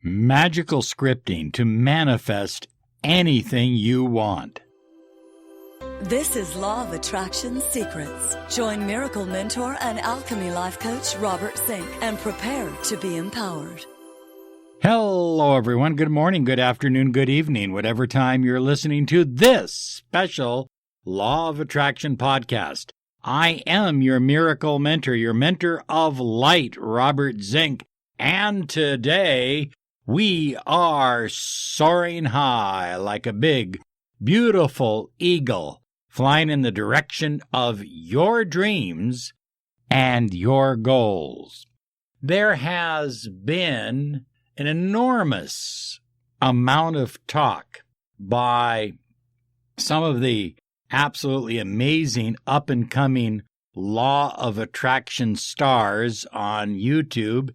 Magical scripting to manifest anything you want. This is Law of Attraction Secrets. Join Miracle Mentor and Alchemy Life Coach Robert Zink and prepare to be empowered. Hello, everyone. Good morning, good afternoon, good evening, whatever time you're listening to this special Law of Attraction podcast. I am your miracle mentor, your mentor of light, Robert Zink. And today, we are soaring high like a big, beautiful eagle, flying in the direction of your dreams and your goals. There has been an enormous amount of talk by some of the absolutely amazing up-and-coming Law of Attraction stars on YouTube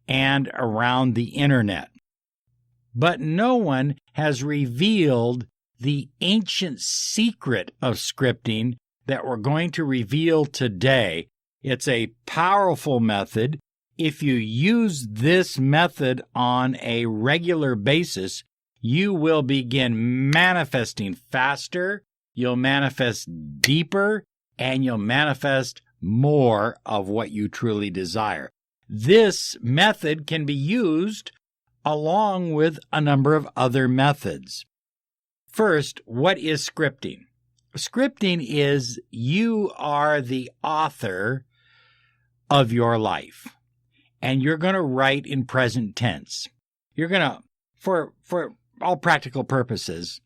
and around the internet. But no one has revealed the ancient secret of scripting that we're going to reveal today. It's a powerful method. If you use this method on a regular basis, you will begin manifesting faster, you'll manifest deeper, and you'll manifest more of what you truly desire. This method can be used along with a number of other methods. First, what is scripting? Scripting is you are the author of your life, and you're going to write in present tense. You're going to, for all practical purposes,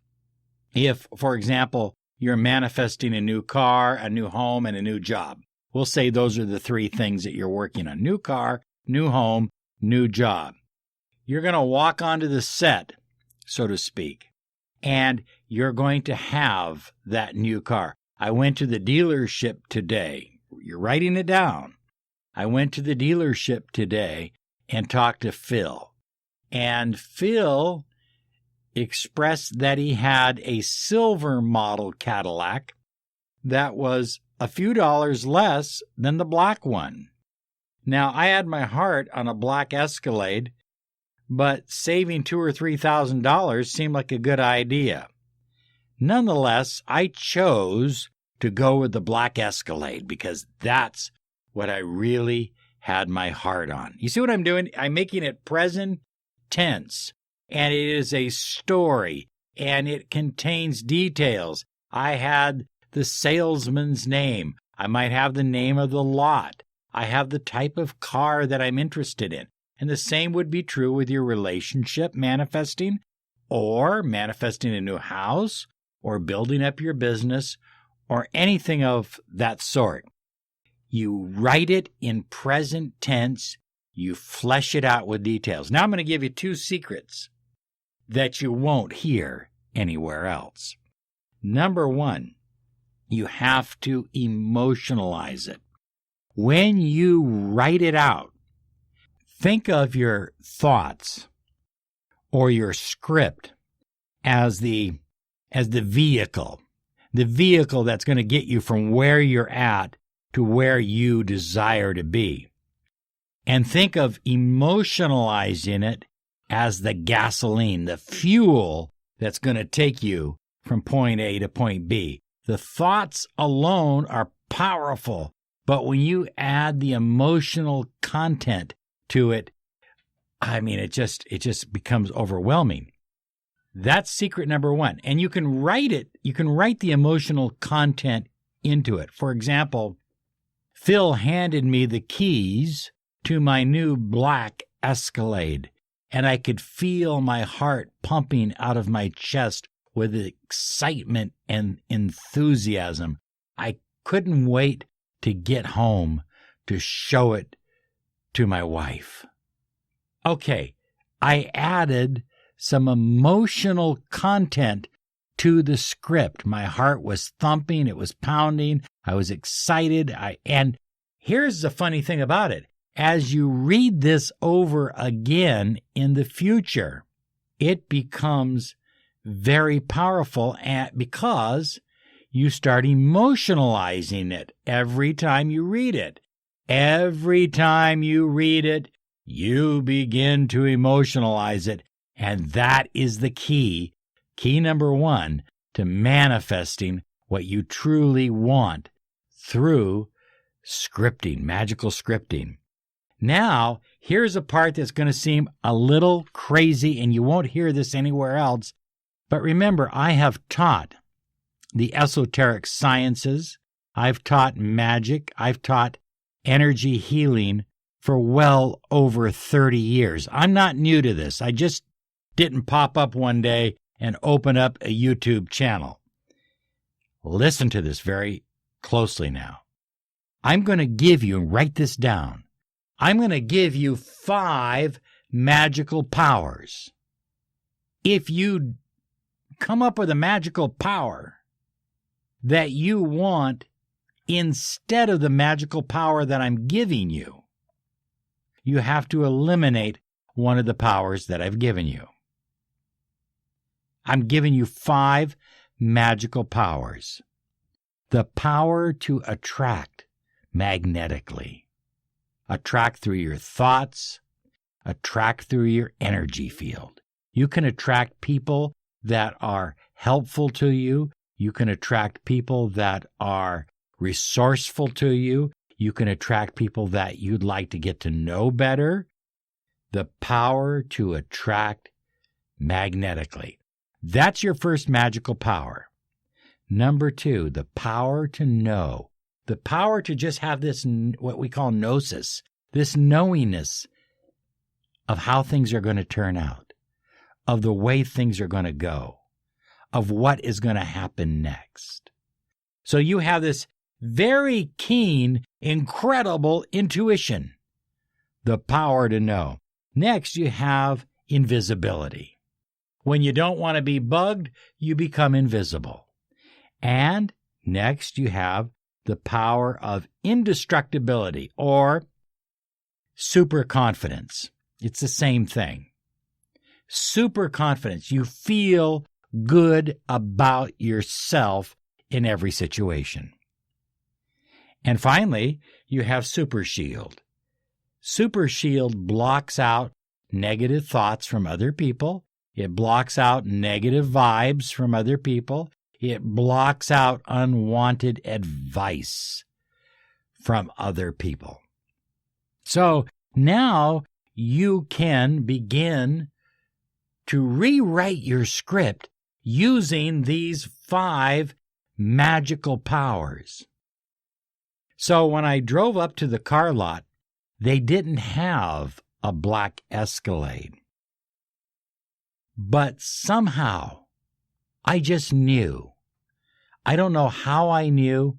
if, for example, you're manifesting a new car, a new home, and a new job, we'll say those are the three things that you're working on. New car, new home, new job. You're going to walk onto the set, so to speak, and you're going to have that new car. I went to the dealership today. You're writing it down. I went to the dealership today and talked to Phil. And Phil expressed that he had a silver model Cadillac that was a few dollars less than the black one. Now, I had my heart on a black Escalade, but saving $2,000 or $3,000 seemed like a good idea. Nonetheless, I chose to go with the black Escalade because that's what I really had my heart on. You see what I'm doing? I'm making it present tense, and it is a story, and it contains details. I had the salesman's name. I might have the name of the lot. I have the type of car that I'm interested in. And the same would be true with your relationship manifesting, or manifesting a new house, or building up your business, or anything of that sort. You write it in present tense. You flesh it out with details. Now I'm going to give you two secrets that you won't hear anywhere else. Number one, you have to emotionalize it. When you write it out, think of your thoughts or your script as the vehicle that's going to get you from where you're at to where you desire to be. And think of emotionalizing it as the gasoline, the fuel that's going to take you from point A to point B. The thoughts alone are powerful, but when you add the emotional content to it, I mean, it just becomes overwhelming. That's secret number one. And you can write it, you can write the emotional content into it. For example, Phil handed me the keys to my new black Escalade, and I could feel my heart pumping out of my chest with excitement and enthusiasm. I couldn't wait to get home to show it to my wife. Okay, I added some emotional content to the script. My heart was thumping, it was pounding, I was excited. And here's the funny thing about it. As you read this over again in the future, it becomes very powerful because you start emotionalizing it every time you read it. Every time you read it, you begin to emotionalize it. And that is the key number one, to manifesting what you truly want through scripting, magical scripting. Now, here's a part that's going to seem a little crazy, and you won't hear this anywhere else. But remember, I have taught the esoteric sciences. I've taught magic. I've taught energy healing for well over 30 years. I'm not new to this. I just didn't pop up one day and open up a YouTube channel. Listen to this very closely now. I'm going to give you, write this down, I'm going to give you 5 magical powers. If you come up with a magical power that you want instead of the magical power that I'm giving you, you have to eliminate one of the powers that I've given you. I'm giving you 5 magical powers. The power to attract magnetically. Attract through your thoughts. Attract through your energy field. You can attract people that are helpful to you. You can attract people that are resourceful to you. You can attract people that you'd like to get to know better. The power to attract magnetically. That's your first magical power. Number 2, the power to know. The power to just have this, what we call gnosis, this knowingness of how things are going to turn out, of the way things are going to go, of what is going to happen next. So you have this very keen, incredible intuition, the power to know. Next, you have invisibility. When you don't want to be bugged, you become invisible. And next, you have the power of indestructibility or superconfidence. It's the same thing. Superconfidence. You feel good about yourself in every situation. And finally, you have Super Shield. Super Shield blocks out negative thoughts from other people. It blocks out negative vibes from other people. It blocks out unwanted advice from other people. So now you can begin to rewrite your script using these 5 magical powers. So when I drove up to the car lot, they didn't have a black Escalade. But somehow, I just knew. I don't know how I knew,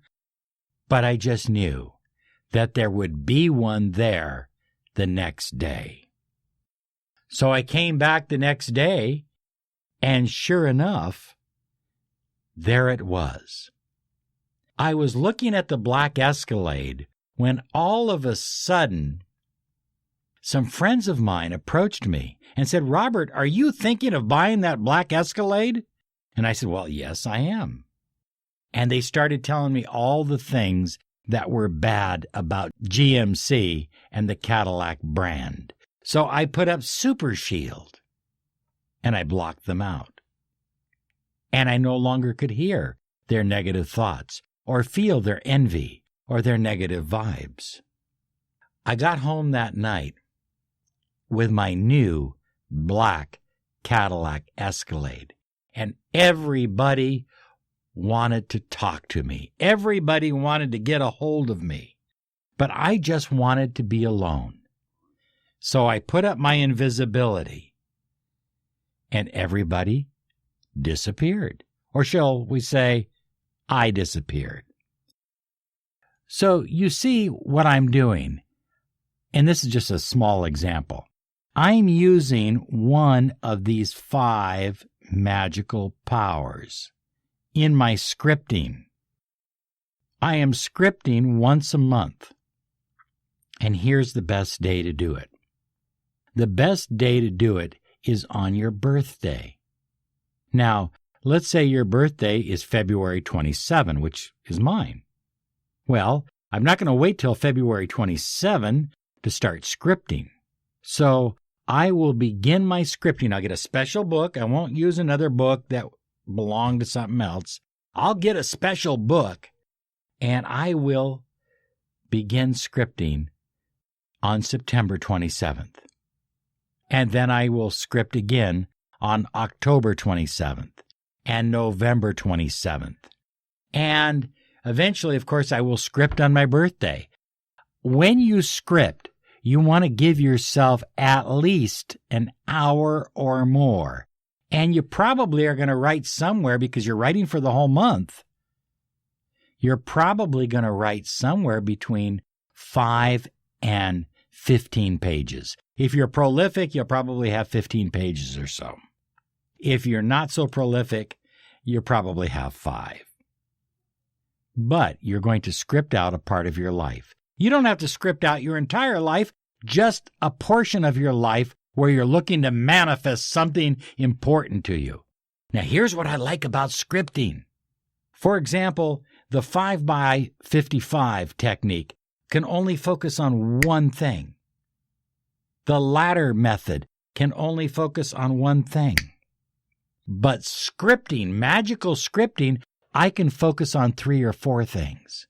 but I just knew that there would be one there the next day. So I came back the next day, and sure enough, there it was. I was looking at the black Escalade when all of a sudden, some friends of mine approached me and said, "Robert, are you thinking of buying that black Escalade?" And I said, "Well, yes, I am." And they started telling me all the things that were bad about GMC and the Cadillac brand. So I put up Super Shield, and I blocked them out. And I no longer could hear their negative thoughts or feel their envy or their negative vibes. I got home that night with my new black Cadillac Escalade, and everybody wanted to talk to me. Everybody wanted to get a hold of me, but I just wanted to be alone. So I put up my invisibility, and everybody disappeared. Or shall we say, I disappeared. So you see what I'm doing, and this is just a small example. I'm using one of these 5 magical powers in my scripting. I am scripting once a month, and here's the best day to do it. The best day to do it is on your birthday. Now, let's say your birthday is February 27, which is mine. Well, I'm not going to wait till February 27 to start scripting. So I will begin my scripting. I'll get a special book. I won't use another book that belonged to something else. I'll get a special book, and I will begin scripting on September 27th. And then I will script again on October 27th and November 27th. And eventually, of course, I will script on my birthday. When you script, you want to give yourself at least an hour or more. And you probably are going to write somewhere, because you're writing for the whole month. You're probably going to write somewhere between 5 and 15 pages. If you're prolific, you'll probably have 15 pages or so. If you're not so prolific, you'll probably have 5. But you're going to script out a part of your life. You don't have to script out your entire life, just a portion of your life where you're looking to manifest something important to you. Now, here's what I like about scripting. For example, the 5x55 technique can only focus on one thing. The ladder method can only focus on one thing. But scripting, magical scripting, I can focus on 3 or 4 things.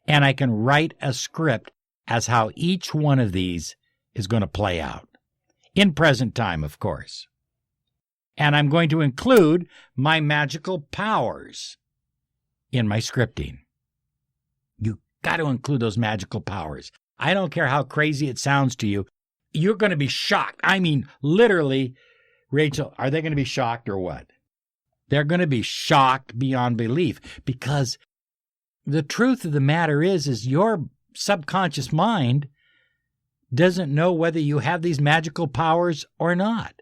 And I can write a script as how each one of these is going to play out. In present time, of course. And I'm going to include my magical powers in my scripting. You got to include those magical powers. I don't care how crazy it sounds to you. You're going to be shocked. I mean, literally, Rachel, are they going to be shocked or what? They're going to be shocked beyond belief, because the truth of the matter is your subconscious mind doesn't know whether you have these magical powers or not.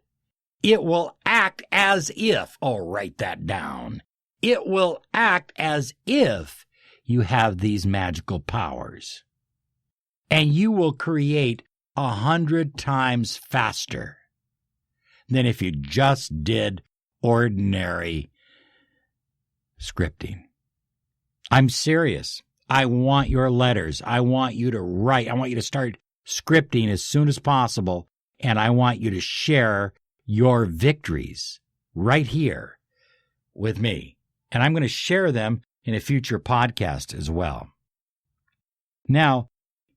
It will act as if, write that down. It will act as if you have these magical powers. And you will create 100 times faster than if you just did ordinary scripting. I'm serious. I want your letters. I want you to write. I want you to start scripting as soon as possible, and I want you to share your victories right here with me. And I'm going to share them in a future podcast as well. Now,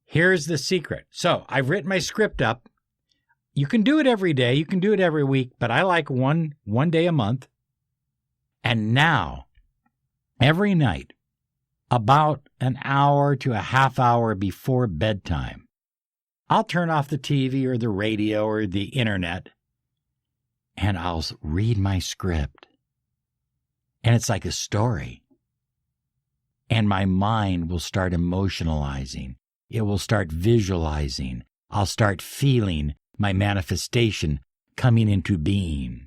here's the secret. So I've written my script up. You can do it every day. You can do it every week, but I like one day a month. And now, every night, about an hour to a half hour before bedtime, I'll turn off the TV or the radio or the internet, and I'll read my script. And it's like a story. And my mind will start emotionalizing. It will start visualizing. I'll start feeling my manifestation coming into being.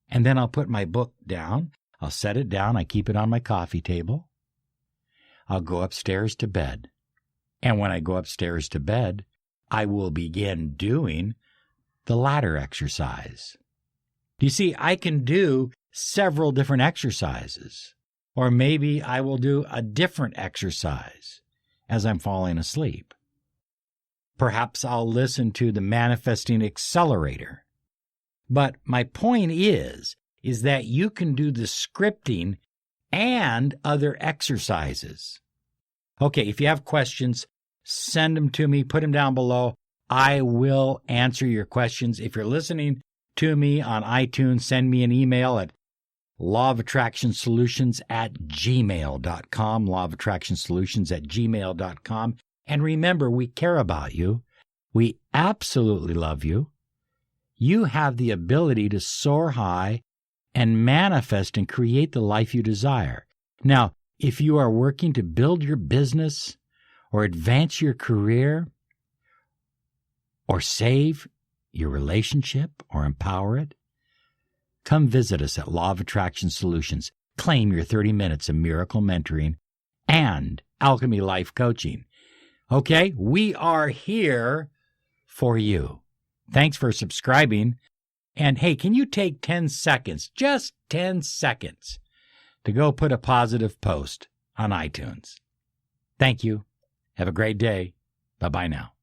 And then I'll put my book down. I'll set it down. I keep it on my coffee table. I'll go upstairs to bed. And when I go upstairs to bed, I will begin doing the ladder exercise. You see, I can do several different exercises. Or maybe I will do a different exercise as I'm falling asleep. Perhaps I'll listen to the Manifesting Accelerator. But my point is that you can do the scripting and other exercises. Okay, if you have questions, send them to me, put them down below. I will answer your questions. If you're listening to me on iTunes, send me an email at lawofattractionsolutions@gmail.com, lawofattractionsolutions@gmail.com. And remember, we care about you. We absolutely love you. You have the ability to soar high and manifest and create the life you desire. Now, if you are working to build your business or advance your career or save your relationship or empower it, come visit us at Law of Attraction Solutions. Claim your 30 minutes of miracle mentoring and alchemy life coaching. Okay, we are here for you. Thanks for subscribing. And hey, can you take 10 seconds, just 10 seconds, to go put a positive post on iTunes? Thank you. Have a great day. Bye-bye now.